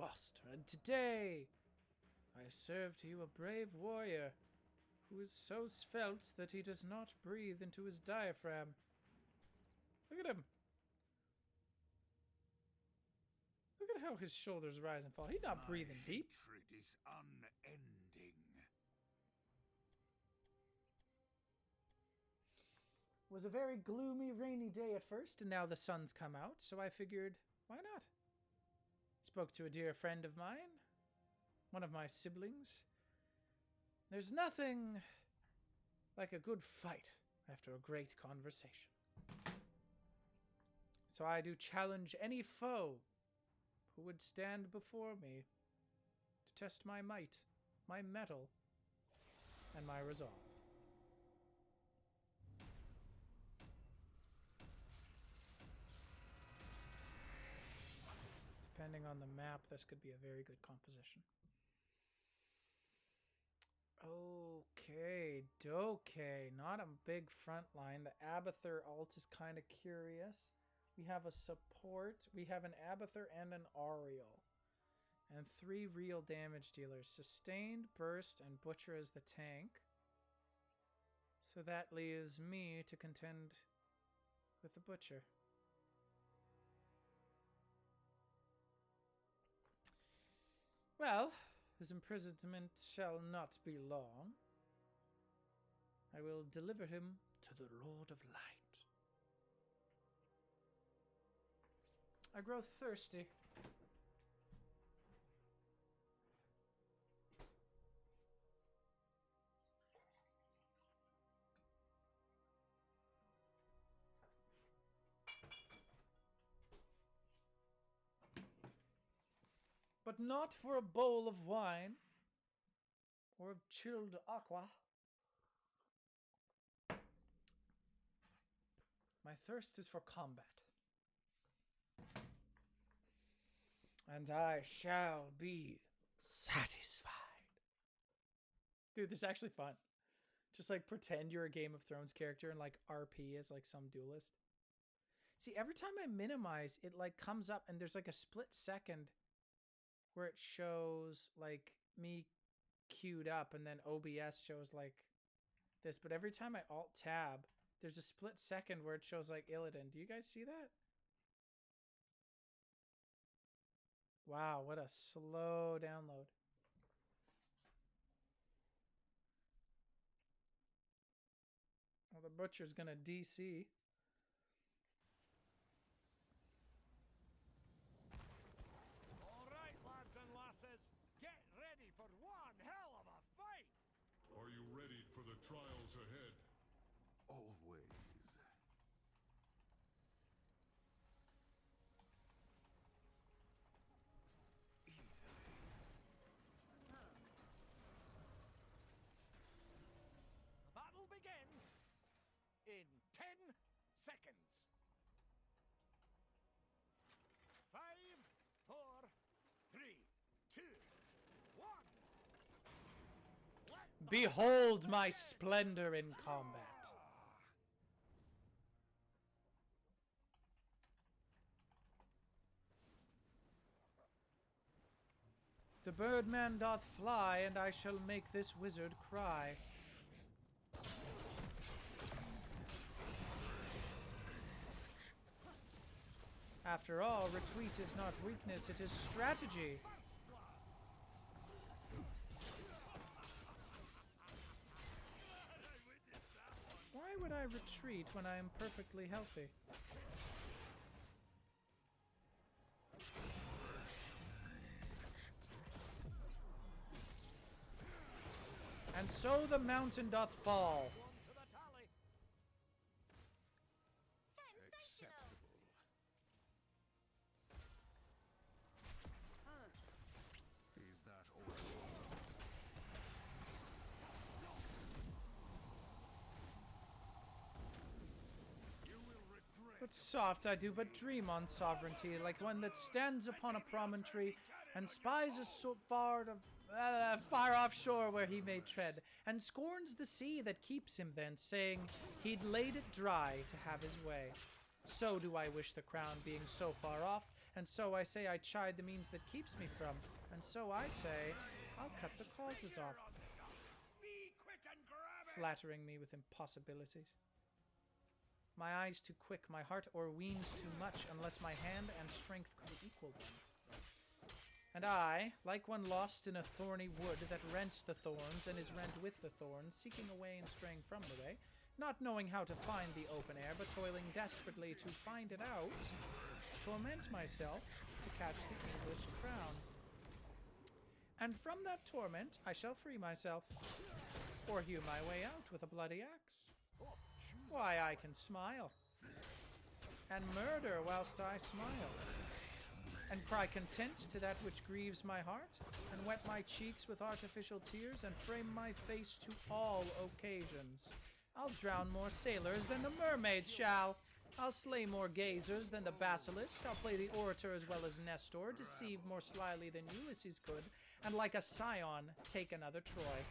Gloucester, and today I serve to you a brave warrior who is so svelte that he does not breathe into his diaphragm. Look at him. Look at how his shoulders rise and fall. He's not breathing deep. Hatred is unending. It was a very gloomy, rainy day at first, and now the sun's come out, so I figured, why not? Spoke to a dear friend of mine, one of my siblings. There's nothing like a good fight after a great conversation. So I do challenge any foe who would stand before me to test my might, my mettle, and my resolve. Depending on the map, this could be a very good composition. Okay, dokay. Not a big front line. The Abathur ult is kind of curious. We have a support. We have an Abathur and an Ariel. And 3 real damage dealers. Sustained, Burst, and Butcher as the tank. So that leaves me to contend with the Butcher. Well, his imprisonment shall not be long. I will deliver him to the Lord of Light. I grow thirsty. But not for a bowl of wine or of chilled aqua. My thirst is for combat. And I shall be satisfied. Dude, this is actually fun. Just like pretend you're a Game of Thrones character and like RP as like some duelist. See, every time I minimize, it like comes up and there's like a split second where it shows like me queued up and then OBS shows like this. But every time I alt tab, there's a split second where it shows like Illidan. Do you guys see that? Wow, what a slow download. Well, the Butcher's gonna DC. Lads and lasses, get ready for one hell of a fight! Are you ready for the trials ahead? Always. Easily. The battle begins in 10 seconds. 5, 4, 3, 2, 1. Behold my splendor in combat. The birdman doth fly, and I shall make this wizard cry. After all, retreat is not weakness, it is strategy. Why would I retreat when I am perfectly healthy? And so the mountain doth fall. Acceptable. Is that all? But soft I do but dream on sovereignty, like one that stands upon a promontory and spies a far off shore where he may tread, and scorns the sea that keeps him thence, saying he'd laid it dry to have his way. So do I wish the crown being so far off, And so I say I chide the means that keeps me from. And so I say, I'll cut the causes off. Be quick and grab it! Flattering me with impossibilities. My eyes too quick, my heart o'erweens too much, unless my hand and strength could equal them. And I, like one lost in a thorny wood that rents the thorns and is rent with the thorns, seeking a way and straying from the way, not knowing how to find the open air, but toiling desperately to find it out, torment myself to catch the English crown. And from that torment I shall free myself, or hew my way out with a bloody axe. Why, I can smile, and murder whilst I smile, and cry content to that which grieves my heart, and wet my cheeks with artificial tears, and frame my face to all occasions. I'll drown more sailors than the mermaids shall. I'll slay more gazers than the basilisk. I'll play the orator as well as Nestor, deceive more slyly than Ulysses could, and like a scion, take another Troy.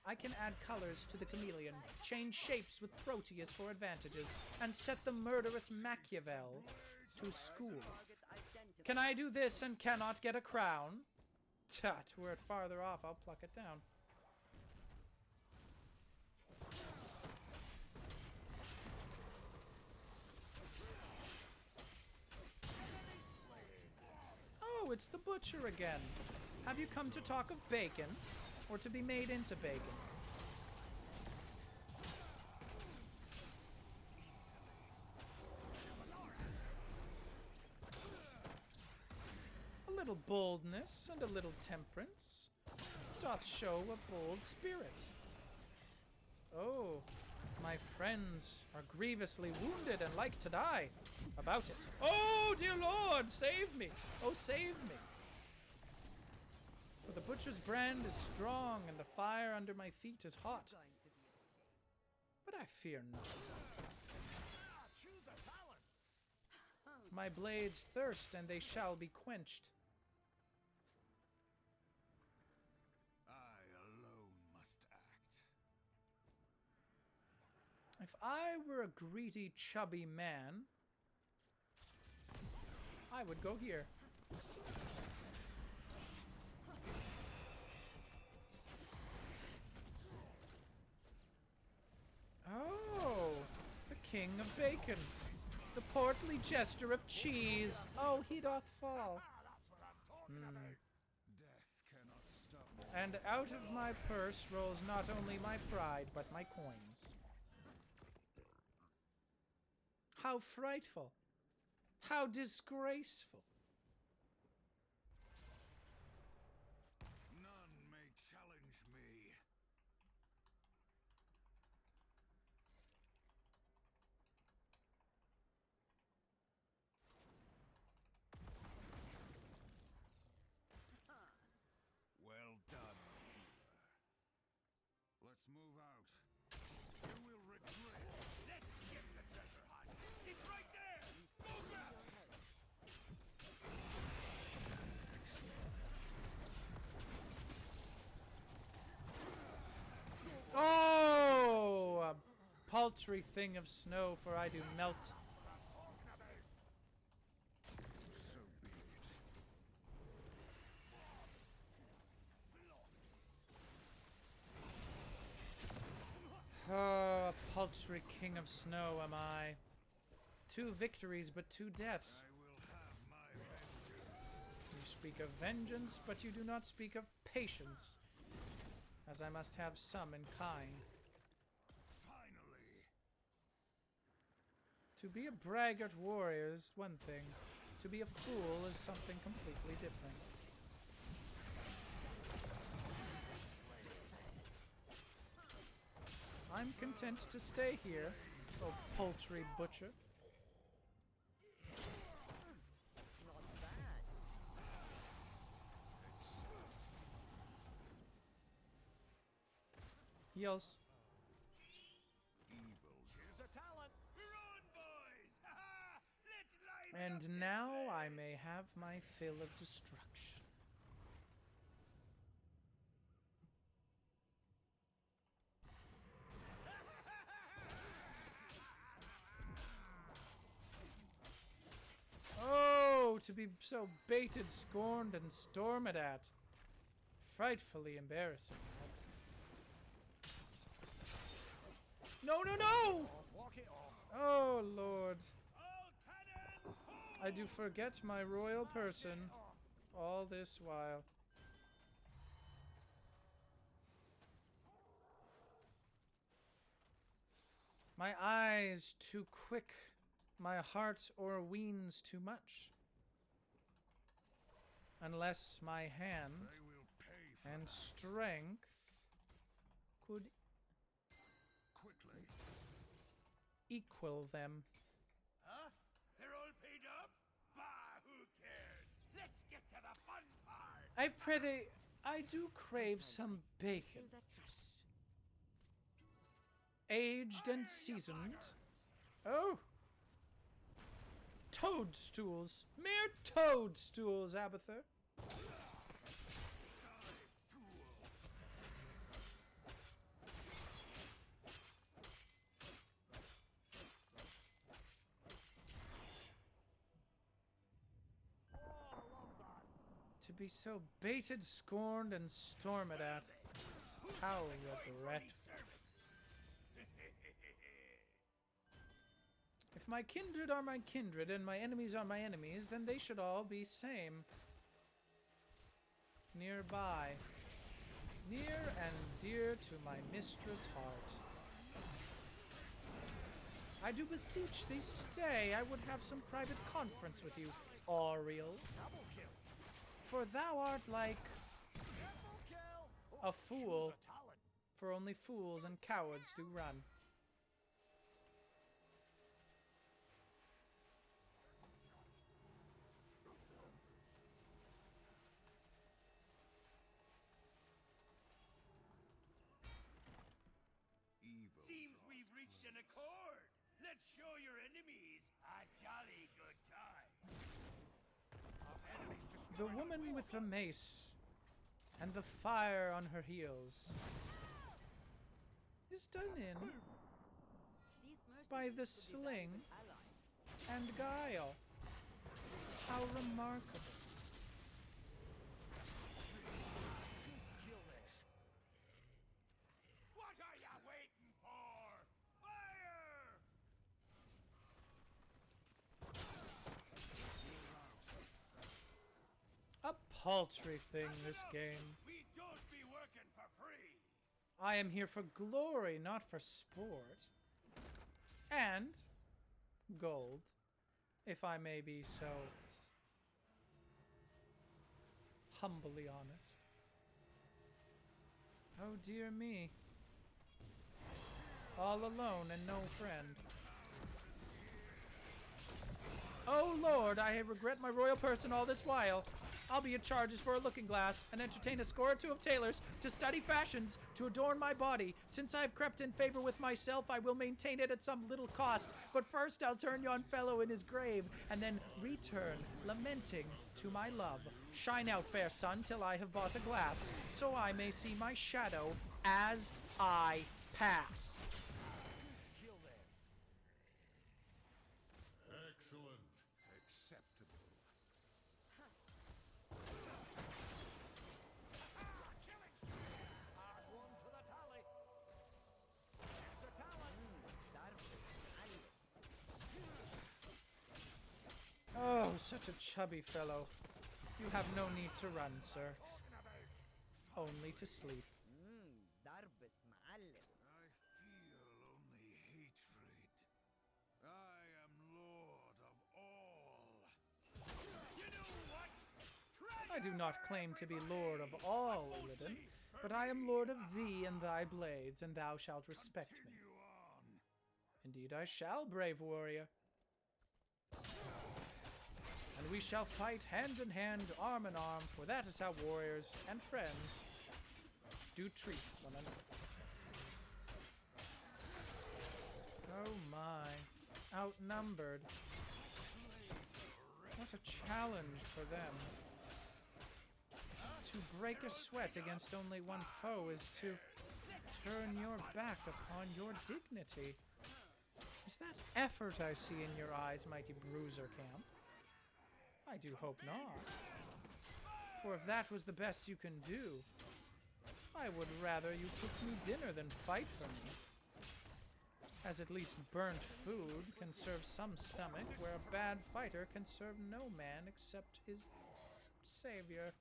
I can add colors to the chameleon, change shapes with Proteus for advantages, and set the murderous Machiavel to school. Can I do this and cannot get a crown? Tut, were it farther off, I'll pluck it down. Oh, it's the butcher again. Have you come to talk of bacon, or to be made into bacon? A little boldness and a little temperance doth show a bold spirit. Oh, my friends are grievously wounded and like to die. About it. Oh, dear Lord, save me! Oh, save me! For the butcher's brand is strong, and the fire under my feet is hot. But I fear not. Choose a talent! My blades thirst, and they shall be quenched. I alone must act. If I were a greedy, chubby man, I would go here. Oh, the king of bacon, the portly jester of cheese. Oh, he doth fall. That's what I'm talking about. Death cannot stop me. And out of my purse rolls not only my pride, but my coins. How frightful. How disgraceful. None may challenge me. Well done, healer. Let's move out. You will regret. Let's get the treasure hunt. It's right there. Move out. Oh, a paltry thing of snow, for I do melt. Oh, a paltry king of snow am I. 2 victories, but 2 deaths. I will have my vengeance. You speak of vengeance, but you do not speak of patience, as I must have some in kind. Finally. To be a braggart warrior is one thing. To be a fool is something completely different. I'm content to stay here, oh paltry butcher. Heals. Evil. Here's a talent. We're on, boys. Let's light it up. And now I may have my fill of destruction. Oh, to be so baited, scorned, and stormed at. Frightfully embarrassing. That's... No, no, no! Oh, Lord. I do forget my royal person all this while. My eyes too quick, my heart o'erweens too much. Unless my hand and strength could Quickly. equal them. Huh? They're all paid up? Bah, who cares? Let's get to the fun part. I prithee, I do crave some bacon. Aged and seasoned. Oh! Toadstools. Mere toadstools, Abather. To be so baited, scorned, and stormed at. How regretful. If my kindred are my kindred, and my enemies are my enemies, then they should all be same. Nearby. Near and dear to my mistress' heart. I do beseech thee stay, I would have some private conference with you, Auriel. For thou art like a fool, for only fools and cowards do run. Seems we've reached an accord. Let's show your enemies a jolly good time. The woman with the mace and the fire on her heels is done in by the sling and guile. How remarkable. What are you waiting for? Fire! A paltry thing, this game. We don't be working for free. I am here for glory, not for sport. And gold, if I may be so humbly honest. Oh dear me. All alone and no friend. Oh Lord, I regret my royal person all this while. I'll be at charges for a looking glass and entertain a score or two of tailors to study fashions to adorn my body. Since I've crept in favor with myself, I will maintain it at some little cost. But first I'll turn yon fellow in his grave and then return, lamenting, to my love. Shine out, fair sun, till I have bought a glass, so I may see my shadow as I pass. Excellent. Acceptable. Oh, such a chubby fellow. You have no need to run, sir. Only to sleep. I feel only hatred. I am lord of all. You know what? I do not claim to be lord of all, Illidan, but I am lord of thee and thy blades, and thou shalt respect me. Continue on. Indeed I shall, brave warrior. And we shall fight hand in hand, arm in arm, for that is how warriors and friends do treat one another. Oh my, outnumbered. What a challenge for them. To break a sweat against only one foe is to turn your back upon your dignity. Is that effort I see in your eyes, mighty bruiser camp? I do hope not. For if that was the best you can do, I would rather you cook me dinner than fight for me. As at least burnt food can serve some stomach, where a bad fighter can serve no man except his savior.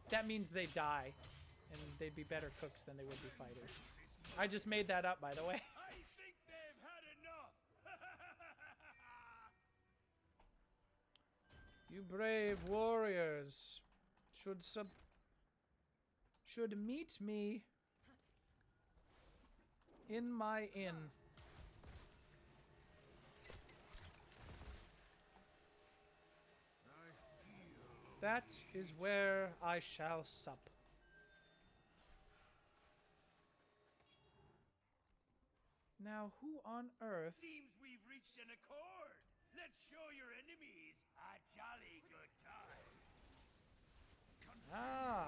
That means they die, and they'd be better cooks than they would be fighters. I just made that up, by the way. I think they've had enough. You brave warriors should meet me in my inn. That is where I shall sup. Now, who on earth? Seems we've reached an accord. Let's show your enemies a jolly good time. Ah,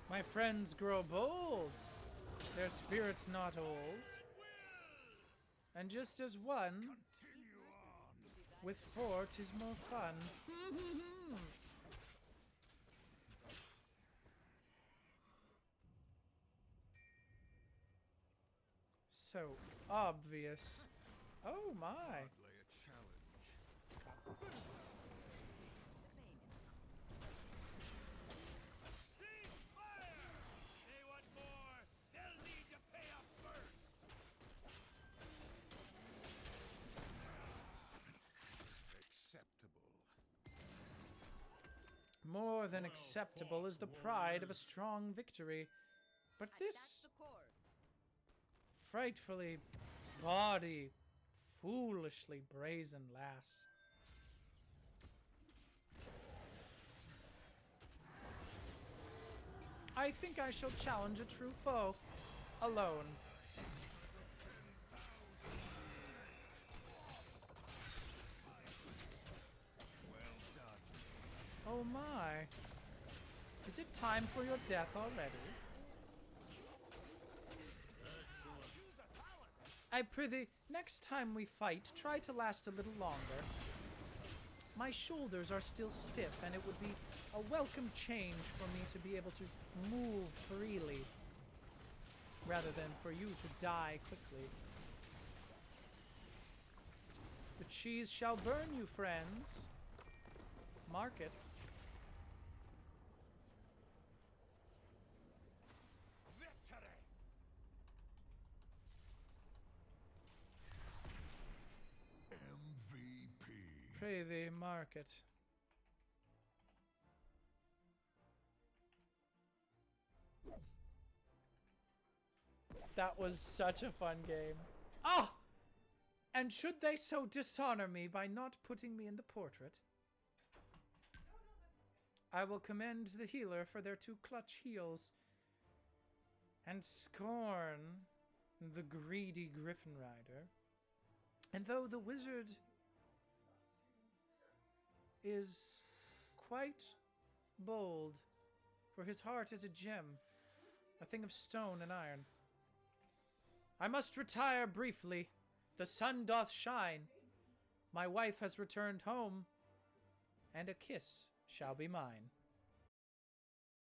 my friends grow bold. Their spirits not old. And just as one, Continue on. with four 'tis more fun. So obvious. Oh my. Hardly a challenge. Cease fire! They want more. They'll need to pay up first. Acceptable. More than acceptable is the pride of a strong victory. But this frightfully bawdy, foolishly brazen lass. I think I shall challenge a true foe alone. Well done. Oh my. Is it time for your death already? I prithee, next time we fight, try to last a little longer. My shoulders are still stiff, and it would be a welcome change for me to be able to move freely, rather than for you to die quickly. The cheese shall burn you, friends. Mark it. Victory! MVP. Pray thee, mark it. That was such a fun game. Ah! And should they so dishonor me by not putting me in the portrait? I will commend the healer for their two clutch heals, and scorn the greedy Griffin Rider. And though the wizard is quite bold, for his heart is a gem, a thing of stone and iron, I must retire briefly. The sun doth shine. My wife has returned home, and a kiss shall be mine.